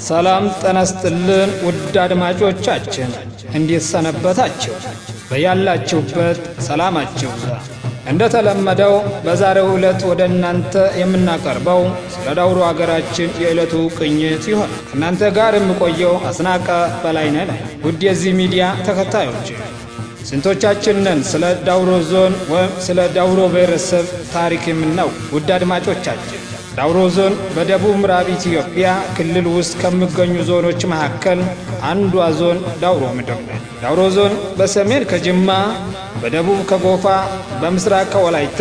ሰላም ጤና ይስጥልን ውድ አድማጮቻችን እንዴት ሰነበታችሁ? በያላችሁበት ሰላማችሁ ይብዛ። እንደተለመደው በዛሬው ዕለት ወደ እናንተ የምናቀርበው ስለ ዳውሮ ሀገራችን የዕለቱ ቅኝት ይሆን። እናንተ ጋር የምቆየው አስናቀ በላይነህ ነኝ። ውድ የዚህ ሚዲያ ተከታዮች ስንቶቻችን ነን ስለ ዳውሮ ዞን ወይም ስለ ዳውሮ ብሔረሰብ ታሪክ የምናውቅ? ውድ አድማጮቻችን ዳውሮ ዞን በደቡብ ምዕራብ ኢትዮጵያ ክልል ውስጥ ከሚገኙ ዞኖች መካከል አንዷ ዞን ዳውሮ ምድር ነች። ዳውሮ ዞን በሰሜን ከጅማ፣ በደቡብ ከጎፋ፣ በምስራቅ ከወላይታ፣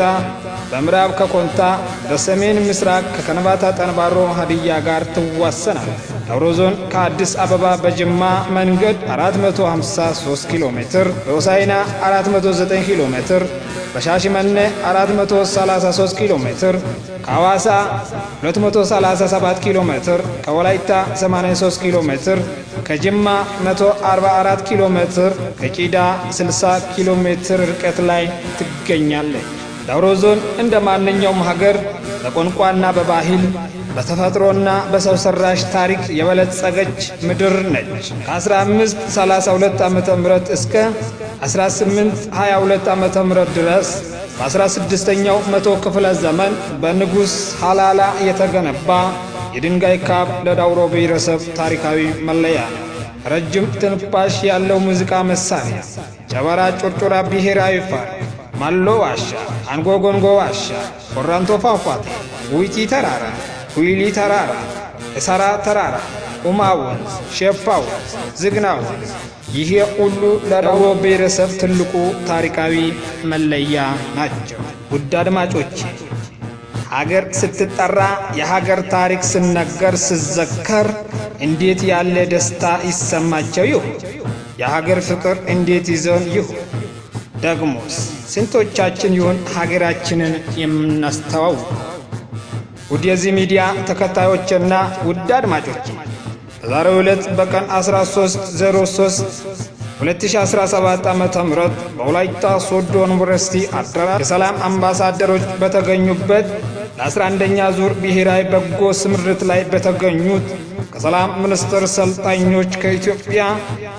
በምዕራብ ከኮንታ፣ በሰሜን ምስራቅ ከከንባታ ጠንባሮ ሀዲያ ጋር ትዋሰናለች። ዳውሮ ዞን ከአዲስ አበባ በጅማ መንገድ 453 ኪሎ ሜትር፣ በሆሳዕና 409 ኪሎ ሜትር፣ በሻሽመኔ 433 ኪሎ ሜትር፣ ከሐዋሳ 237 ኪሎ ሜትር፣ ከወላይታ 83 ኪሎ ሜትር፣ ከጅማ 144 ኪሎ ሜትር፣ ከጪዳ 60 ኪሎ ሜትር ርቀት ላይ ትገኛለች። ዳውሮ ዞን እንደ ማንኛውም ሀገር በቋንቋና በባህል በተፈጥሮና በሰው ሰራሽ ታሪክ የበለጸገች ምድር ነች። ከ1532 ዓመተ ምህረት እስከ 1822 ዓመተ ምህረት ድረስ በ16ኛው መቶ ክፍለ ዘመን በንጉሥ ሃላላ የተገነባ የድንጋይ ካብ ለዳውሮ ብሔረሰብ ታሪካዊ መለያ ነው። ረጅም ትንፋሽ ያለው ሙዚቃ መሳሪያ፣ ጨበራ ጩርጩራ ብሔራዊ ፓርክ፣ ማሎ ዋሻ፣ አንጎጎንጎ ዋሻ፣ ኮራንቶ ፏፏቴ፣ ውይቲ ተራራ፣ ሁይሊ ተራራ፣ እሰራ ተራራ፣ ኡማ ወንዝ፣ ሼፓ ወንዝ፣ ዝግና ወንዝ፣ ይሄ ሁሉ ለዳውሮ ብሔረሰብ ትልቁ ታሪካዊ መለያ ናቸው። ውድ አድማጮች ሀገር ስትጠራ የሀገር ታሪክ ሲነገር ሲዘከር እንዴት ያለ ደስታ ይሰማቸው ይሁን? የሀገር ፍቅር እንዴት ይዘን ይሁን? ደግሞስ ስንቶቻችን ይሁን ሀገራችንን የምናስተዋውቅ? ውድ የዚህ ሚዲያ ተከታዮችና ውድ አድማጮች በዛሬው ዕለት በቀን 13/03/2017 ዓ.ም በወላይታ ሶዶ ዩኒቨርሲቲ አዳራሽ የሰላም አምባሳደሮች በተገኙበት ለ11ኛ ዙር ብሔራዊ በጎ ስምርት ላይ በተገኙት ከሰላም ሚኒስቴር ሰልጣኞች ከኢትዮጵያ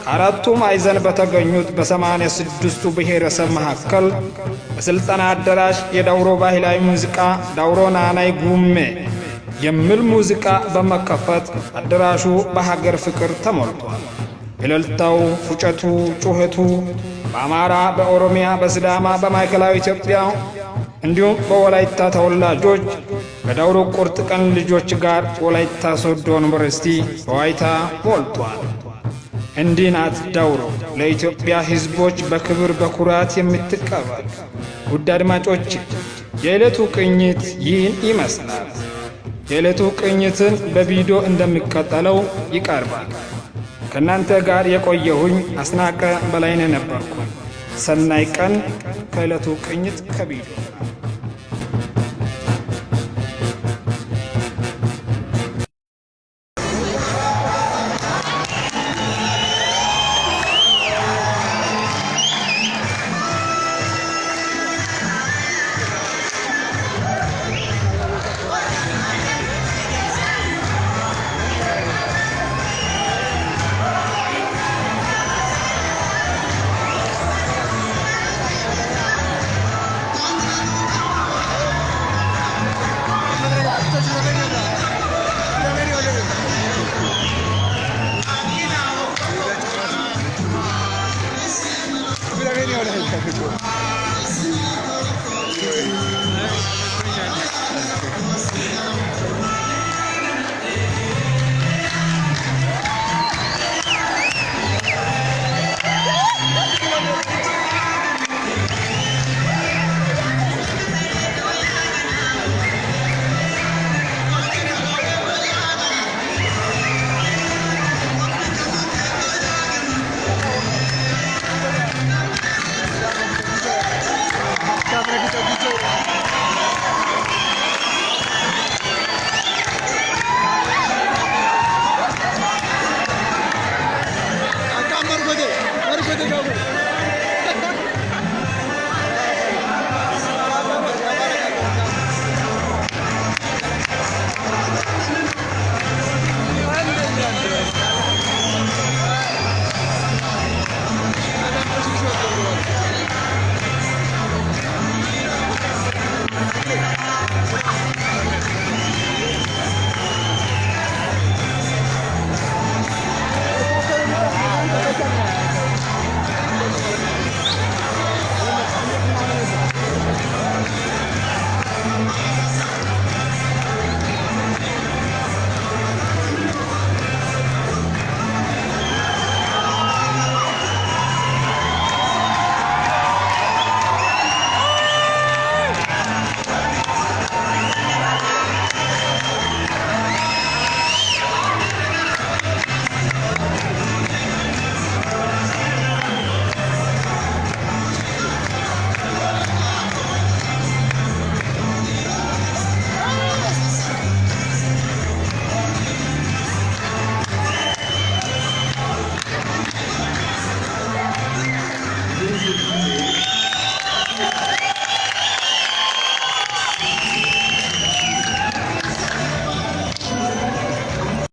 ከአራቱ ማዕዘን በተገኙት በ86ቱ ብሔረሰብ መካከል በስልጠና አዳራሽ የዳውሮ ባህላዊ ሙዚቃ ዳውሮ ናናይ ጉሜ የሚል ሙዚቃ በመከፈት አዳራሹ በሀገር ፍቅር ተሞልቷል። እልልታው፣ ፉጨቱ፣ ጩኸቱ በአማራ፣ በኦሮሚያ፣ በሲዳማ፣ በማዕከላዊ ኢትዮጵያ እንዲሁም በወላይታ ተወላጆች ከዳውሮ ቁርጥ ቀን ልጆች ጋር ወላይታ ሶዶ ዩኒቨርሲቲ በዋይታ ሞልቷል። እንዲህ ናት ዳውሮ ለኢትዮጵያ ሕዝቦች በክብር በኩራት የምትቀበል። ውድ አድማጮች የዕለቱ ቅኝት ይህን ይመስላል። የዕለቱ ቅኝትን በቪዲዮ እንደሚከተለው ይቀርባል። ከእናንተ ጋር የቆየሁኝ አስናቀ በላይነህ ነበርኩ። ሰናይ ቀን ከዕለቱ ቅኝት ከቪዲዮ